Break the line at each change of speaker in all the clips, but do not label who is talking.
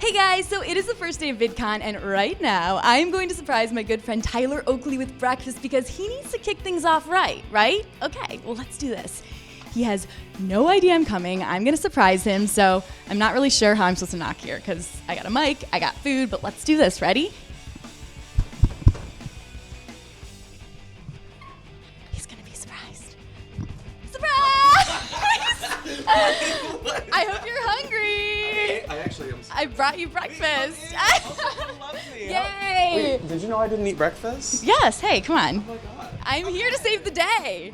Hey guys, so it is the first day of VidCon, and right now I'm going to surprise my good friend Tyler Oakley with breakfast because he needs to kick things off right? Okay, well let's do this. He has no idea I'm coming. I'm gonna surprise him, so I'm not really sure how I'm supposed to knock here because I got a mic, I got food, but let's do this. Ready? He's gonna be surprised. Surprise! I hope you're hungry.
I actually am.
I brought you breakfast.
Lovely.
Yay!
Wait, did you know I didn't eat breakfast?
Yes, hey, come on.
Oh my god.
I'm here to save the day.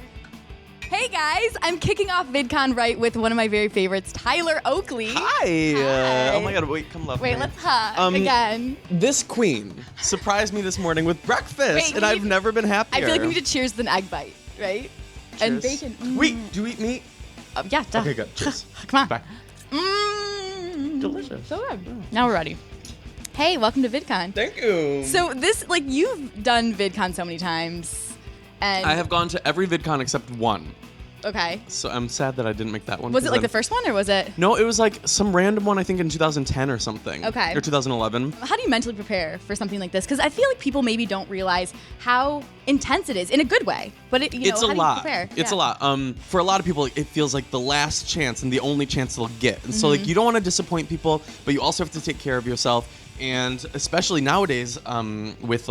Hey guys, I'm kicking off VidCon right with one of my very favorites, Tyler Oakley.
Hi.
Hi.
Oh my god, wait, come love me.
Wait, let's hug again.
This queen surprised me this morning with breakfast,
Wait,
and I've never been happier.
I feel like we need to cheers the egg bite, right?
Cheers.
And bacon.
Wait, do you eat meat?
Yeah, duh.
Okay, good. Cheers.
Come on.
Bye. Delicious.
So good. Now we're ready. Hey, welcome to VidCon.
Thank you.
So this, you've done VidCon so many times, and
I have gone to every VidCon except one.
Okay.
So I'm sad that I didn't make that one.
Was it the first one, or was it?
No, it was like some random one, I think in 2010 or something.
Okay.
Or 2011.
How do you mentally prepare for something like this? Because I feel like people maybe don't realize how intense it is in a good way. But
It's
how
a
do
lot.
you prepare?
It's
Yeah.
a lot. For a lot of people, it feels like the last chance and the only chance they'll get. And so you don't want to disappoint people, but you also have to take care of yourself. And especially nowadays, with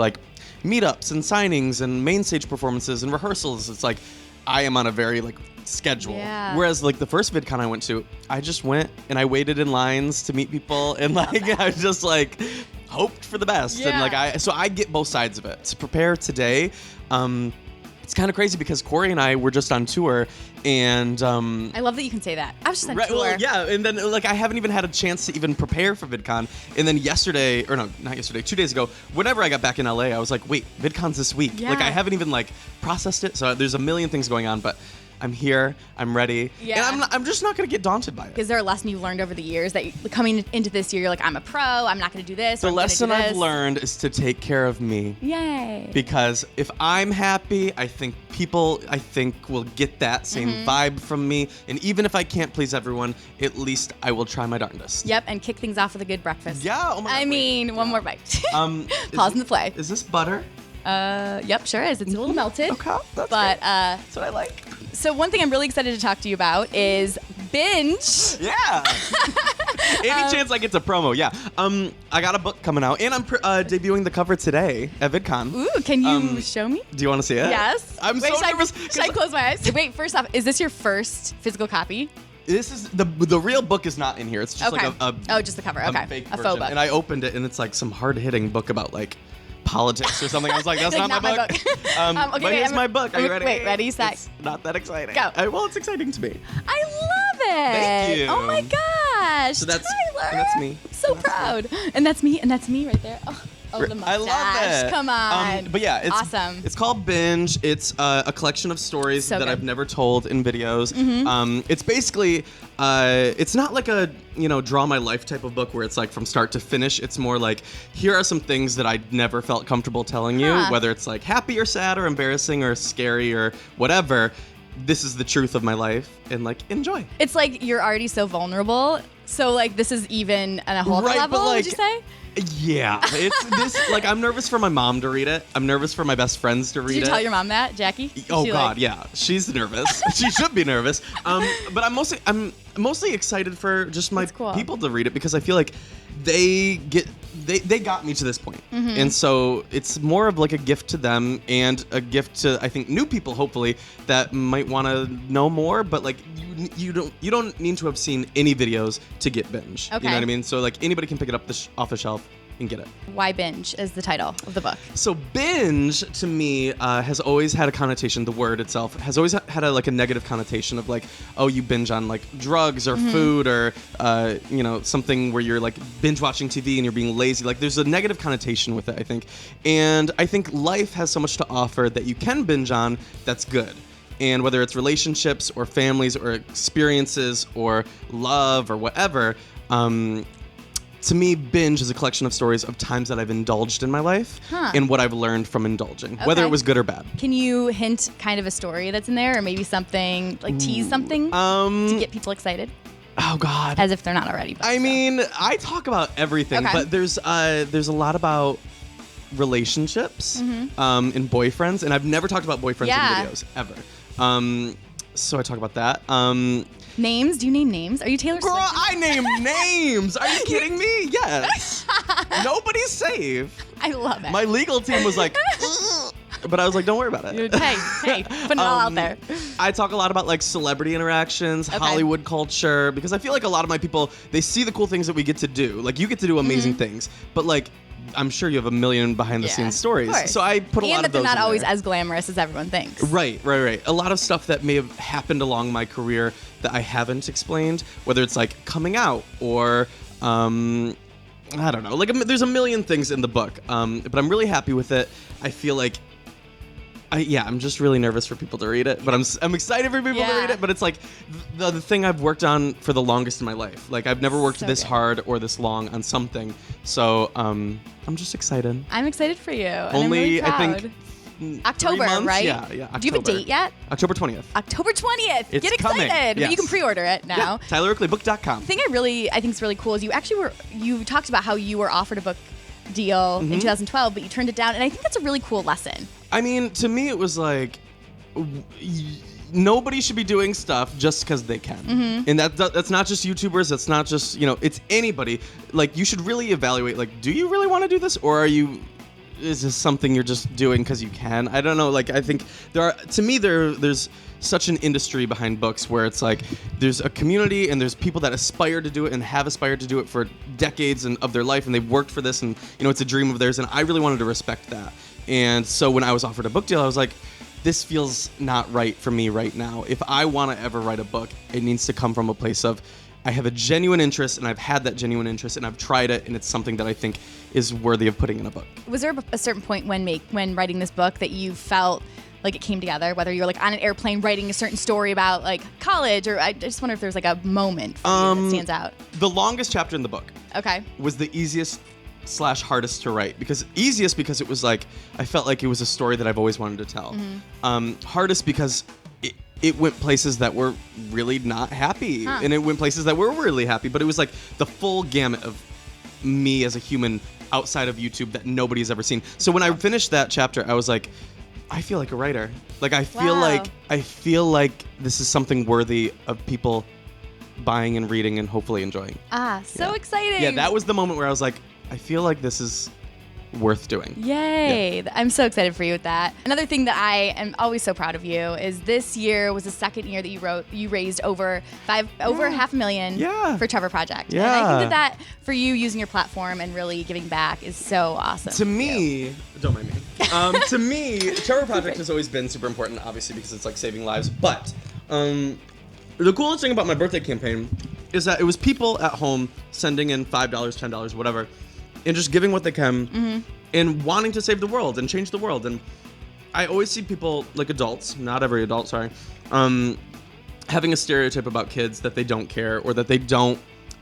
meetups and signings and main stage performances and rehearsals, it's like I am on a very schedule.
Yeah.
Whereas the first VidCon I went to, I just went and I waited in lines to meet people and I just hoped for the best.
Yeah.
And so I get both sides of it. To prepare today, it's kind of crazy because Corey and I were just on tour and
I love that you can say that. I was just on tour.
Well, yeah, and then I haven't even had a chance to even prepare for VidCon. And then yesterday, or no, not yesterday, 2 days ago, whenever I got back in LA, I was like, wait, VidCon's this week.
Yeah.
I haven't even processed it. So there's a million things going on, but I'm here, I'm ready,
Yeah.
and I'm just not gonna get daunted by it.
Is there a lesson you've learned over the years that coming into this year, you're like, I'm a pro, I'm not going to do this.
The
or I'm gonna
lesson
do
I've
this.
learned is to take care of me.
Yay.
Because if I'm happy, I think people, will get that same vibe from me. And even if I can't please everyone, at least I will try my darndest.
Yep, and kick things off with a good breakfast.
Yeah, oh my God.
I mean, one more bite.
Pause
in the play.
Is this butter?
Yep, sure is. It's a little melted.
Okay, that's
But
great. That's what I like.
so one thing I'm really excited to talk to you about is Binge.
Yeah. Any chance I get to promo? Yeah. I got a book coming out, and I'm debuting the cover today at VidCon.
Ooh, can you show me?
Do you want to see it?
Yes.
I'm
Wait,
so
should
nervous.
Should I close my eyes? Wait, first off, is this your first physical copy?
This is the real book is not in here. It's just
Okay.
just
the cover. Okay.
fake
A faux
version.
book.
And I opened it, and it's some hard-hitting book about politics or something. I was like, that's
Like,
not my book.
okay,
but
wait,
here's my book. Are you ready?
Wait, ready, set.
It's not that exciting.
Go.
Well, it's exciting to me.
I love it.
Thank you.
Oh my gosh.
So that's-
Tyler.
and that's me.
So proud. And that's me right there. Oh, the mustache.
I love it.
Come on.
But yeah, it's
awesome.
It's called Binge. It's a collection of stories
So
that
good.
I've never told in videos. It's basically, it's not like a draw my life type of book where it's from start to finish. It's more here are some things that I never felt comfortable telling you,
Huh.
whether it's happy or sad or embarrassing or scary or whatever. This is the truth of my life, and enjoy.
It's you're already so vulnerable. So this is even on a whole other
Right, but,
level, would you say?
Yeah, it's this. I'm nervous for my mom to read it. I'm nervous for my best friends to read it.
Did you tell your mom that, Jackie?
Oh God, yeah, she's nervous. She should be nervous. But I'm mostly excited for just my
That's cool.
people to read it because I feel like they got me to this point. And so it's more of a gift to them and a gift to I think new people hopefully that might want to know more. But you don't need to have seen any videos to get Binge.
Okay.
You know what I mean? So anybody can pick it up off the shelf and get it.
Why Binge is the title of the book.
So binge to me has always had a connotation. The word itself has always had a negative connotation of oh, you binge on drugs or food or something where you're binge watching TV and you're being lazy. There's a negative connotation with it, I think. And I think life has so much to offer that you can binge on that's good. And whether it's relationships or families or experiences or love or whatever, to me, Binge is a collection of stories of times that I've indulged in my life and what I've learned from indulging, whether it was good or bad.
Can you hint kind of a story that's in there or maybe something, tease something to get people excited?
Oh, Oh God.
As if they're not already.
I mean, I talk about everything, but there's a lot about relationships and boyfriends, and I've never talked about boyfriends in videos ever. So I talk about that.
Names? Do you name names? Are you Taylor Swift?
Girl, I name names. Are you kidding me? Yes. Nobody's safe.
I love it.
My legal team was like, ugh. But I was like, don't worry about it.
Hey, putting it all out there.
I talk a lot about like celebrity interactions, Hollywood culture, because I feel like a lot of my people, they see the cool things that we get to do. Like you get to do amazing things, but like I'm sure you have a million behind the scenes stories. So I put a lot of those in there. And that they're not
always as glamorous as everyone thinks.
Right. A lot of stuff that may have happened along my career that I haven't explained, whether it's like coming out or I don't know. Like there's a million things in the book, but I'm really happy with it. I feel like I'm just really nervous for people to read it, but I'm excited for people to read it. But it's like the thing I've worked on for the longest in my life. Like I've never worked this hard or this long on something. So I'm just excited.
I'm excited for you.
Only
and I'm really proud.
I think
October,
3 months?
right?
Yeah, October.
Do you have a date yet?
October 20th.
October 20th.
It's
Get excited.
coming. Yes.
But you can pre-order it now.
Yeah, TylerOakleyBook.com.
The thing I think is really cool is you talked about how you were offered a book deal in 2012, but you turned it down, and I think that's a really cool lesson.
I mean, to me, it was like nobody should be doing stuff just because they can, and that's not just YouTubers. That's not just it's anybody. Like you should really evaluate. Like, do you really want to do this, or is this something you're just doing because you can? I don't know. Like, I think there's such an industry behind books where it's like there's a community and there's people that aspire to do it and have aspired to do it for decades of their life, and they've worked for this, and it's a dream of theirs, and I really wanted to respect that. And so when I was offered a book deal, I was like, this feels not right for me right now. If I want to ever write a book, it needs to come from a place of I have a genuine interest, and I've had that genuine interest, and I've tried it, and it's something that I think is worthy of putting in a book. Was
there a certain point when writing this book that you felt like it came together, whether you're like on an airplane writing a certain story about like college, or I just wonder if there's like a moment for you that stands out?
The longest chapter in the book was the easiest / hardest to write, because it was like I felt like it was a story that I've always wanted to tell. Hardest because it went places that were really not happy, and it went places that were really happy, but it was like the full gamut of me as a human outside of YouTube that nobody's ever seen. So when I finished that chapter, I was like, I feel like a writer. Like I feel like this is something worthy of people buying and reading and hopefully enjoying.
So exciting.
Yeah, that was the moment where I was like, I feel like this is worth doing.
Yay. Yeah. I'm so excited for you with that. Another thing that I am always so proud of you is this year was the second year that you raised over $500,000 for Trevor Project.
Yeah.
And I think that for you using your platform and really giving back is so awesome.
To me, don't mind me. To me, Trevor Project has always been super important, obviously, because it's like saving lives. But the coolest thing about my birthday campaign is that it was people at home sending in $5, $10, whatever, and just giving what they can and wanting to save the world and change the world. And I always see people, like adults, not every adult, sorry, having a stereotype about kids that they don't care, or that they don't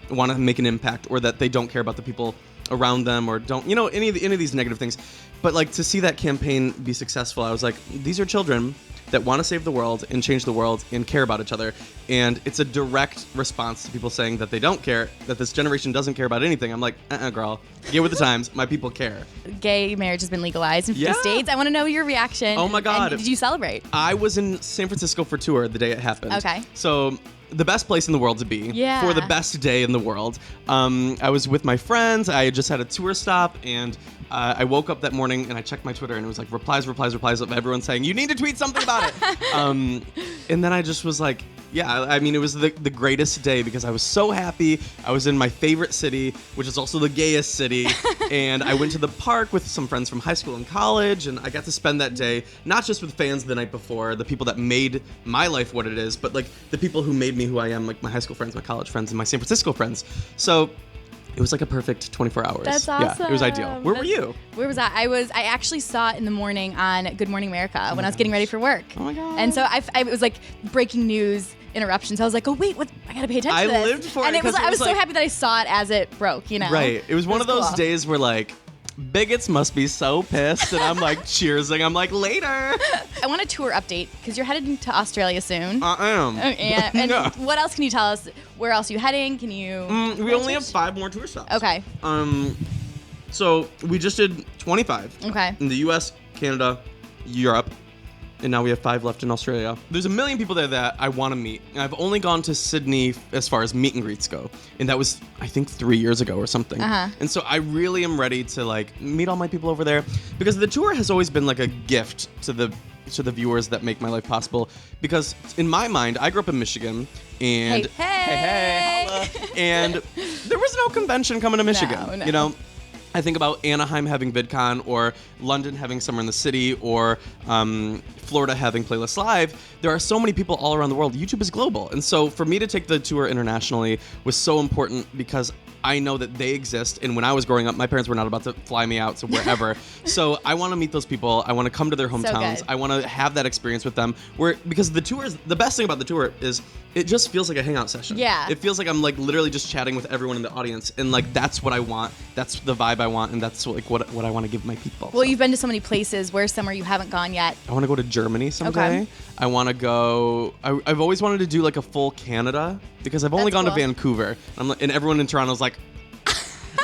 want to make an impact, or that they don't care about the people around them, or don't, any of these negative things. But like to see that campaign be successful, I was like, these are children that want to save the world and change the world and care about each other. And it's a direct response to people saying that they don't care, that this generation doesn't care about anything. I'm like, girl, get with the times. My people care.
Gay marriage has been legalized in 50 states. I want to know your reaction.
Oh my God.
And did you celebrate?
I was in San Francisco for tour the day it happened.
Okay.
So the best place in the world to be for the best day in the world. I was with my friends. I just had a tour stop, and I woke up that morning and I checked my Twitter, and it was like replies of everyone saying, you need to tweet something about it. And then I just was like, I mean, it was the greatest day because I was so happy. I was in my favorite city, which is also the gayest city. And I went to the park with some friends from high school and college, and I got to spend that day, not just with fans the night before, the people that made my life what it is, but like the people who made me who I am, like my high school friends, my college friends, and my San Francisco friends. So it was like a perfect 24 hours.
That's awesome.
Yeah, it was ideal. Where were you?
Where was I? I actually saw it in the morning on Good Morning America when I was getting ready for work.
Oh my God.
And so it was like breaking news interruptions. I was like, oh wait, what? I gotta pay attention to this.
I lived for it.
And I was so happy that I saw it as it broke.
Right. It was one of those days where like bigots must be so pissed. And I'm like cheersing. I'm like, later.
I want a tour update because you're headed to Australia soon.
I am.
And
Yeah.
what else can you tell us? Where else are you heading? Can you?
We only have 5 more tour stops.
Okay.
So we just did 25.
Okay.
In the U.S., Canada, Europe, and now we have 5 left in Australia. There's a million people there that I want to meet. I've only gone to Sydney as far as meet and greets go, and that was, I think, 3 years ago or something. And so I really am ready to like meet all my people over there, because the tour has always been like a gift to the viewers that make my life possible. Because in my mind, I grew up in Michigan, and
hey,
holla, and there was no convention coming to Michigan.
No.
You know. I think about Anaheim having VidCon, or London having Summer in the City, or Florida having Playlist Live. There are so many people all around the world. YouTube is global. And so for me to take the tour internationally was so important, because I know that they exist. And when I was growing up, my parents were not about to fly me out to wherever. So I want to meet those people. I want to come to their hometowns.
So
I want to have that experience with them. Because the best thing about the tour is it just feels like a hangout session.
Yeah.
It feels like I'm like literally just chatting with everyone in the audience. And like that's what I want. That's the vibe I want. And that's like what I want to give my people.
Well, you've been to so many places. Where's somewhere you haven't gone yet?
I want to go to Germany someday.
Okay.
I want to go. I've always wanted to do like a full Canada, because I've only
That's
gone to
cool.
Vancouver. And everyone in Toronto's like,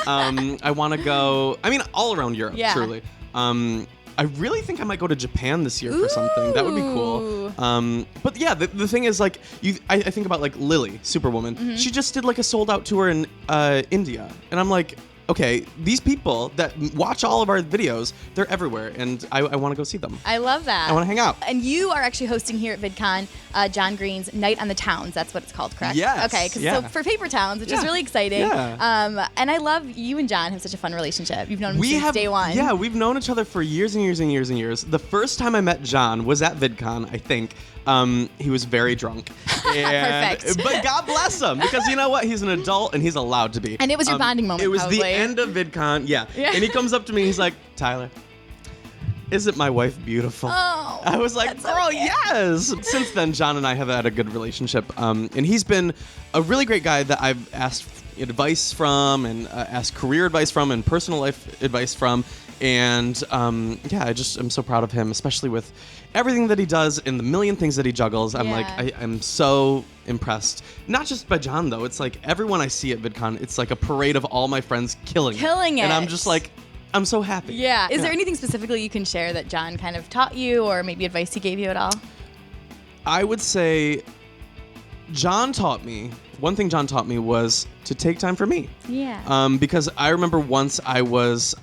I want to go. I mean, all around Europe,
Yeah.
truly. I really think I might go to Japan this year for something. That would be cool. But yeah, the thing is, like, I think about like Lily, Superwoman. She just did like a sold out tour in India, and I'm like, okay, these people that watch all of our videos, they're everywhere, and I want to go see them.
I love that.
I want to hang out.
And you are actually hosting here at VidCon John Green's Night on the Towns. That's what it's called, correct?
Yes.
Okay, so for Paper Towns, which is really exciting.
Yeah.
And I love you and John have such a fun relationship. You've known him since day one.
Yeah, we've known each other for years and years and years and years. The first time I met John was at VidCon, I think. He was very drunk.
Perfect.
But God bless him, because you know what? He's an adult and he's allowed to be.
And it was your bonding moment,
It was
probably.
the end of VidCon, yeah. And he comes up to me and he's like, Tyler, isn't my wife beautiful?
Oh,
I was like,
that's so
girl,
cute.
yes. Since then, John and I have had a good relationship. And he's been a really great guy that I've asked advice from, and asked career advice from, and personal life advice from. And yeah, I'm so proud of him, especially with everything that he does and the million things that he juggles. I'm like, I'm so impressed. Not just by John, though. It's like everyone I see at VidCon, it's like a parade of all my friends killing it. And I'm just like, I'm so happy.
Yeah. Is there anything specifically you can share that John kind of taught you, or maybe advice he gave you at all?
I would say one thing John taught me was to take time for me.
Yeah.
Because I remember once I was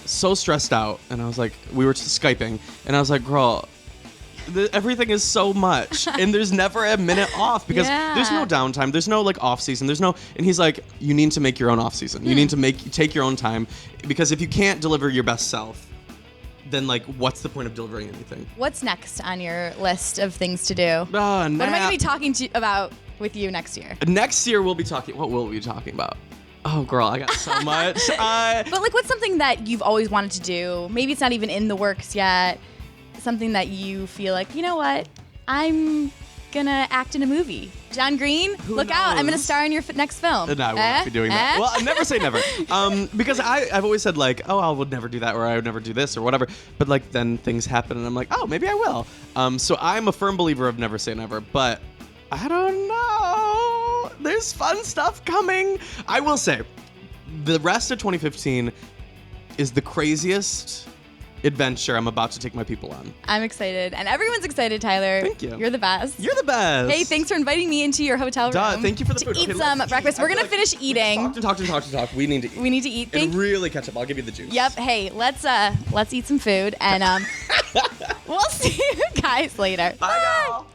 so stressed out, and I was like, we were Skyping, and I was like, girl, everything is so much, and there's never a minute off, because there's no downtime, there's no like off season, and he's like, you need to make your own off season. You need to take your own time, because if you can't deliver your best self, then like what's the point of delivering anything?
What's next on your list of things to do? What am I going to be talking about with you next year?
Next year we'll be talking. What will we be talking about? Oh, girl, I got so much.
But like, what's something that you've always wanted to do? Maybe it's not even in the works yet. Something that you feel like, you know what? I'm gonna act in a movie. John Green, look out! I'm gonna star in your next film.
No, I will not be doing that. Well, I never say never. Because I've always said like, oh, I would never do that, or I would never do this, or whatever. But like then things happen, and I'm like, oh, maybe I will. So I'm a firm believer of never say never. But I don't know. There's fun stuff coming. I will say, the rest of 2015 is the craziest adventure I'm about to take my people on.
I'm excited, and everyone's excited, Tyler.
Thank you.
You're the best.
You're the best.
Hey, thanks for inviting me into your hotel room.
Thank you for the food.
To eat
Okay,
some
let's
breakfast.
eat.
We're gonna finish eating.
Talk. We need to eat.
We need to eat.
And really catch up. I'll give you the juice.
Yep. Hey, let's eat some food, and we'll see you guys later.
Bye, y'all.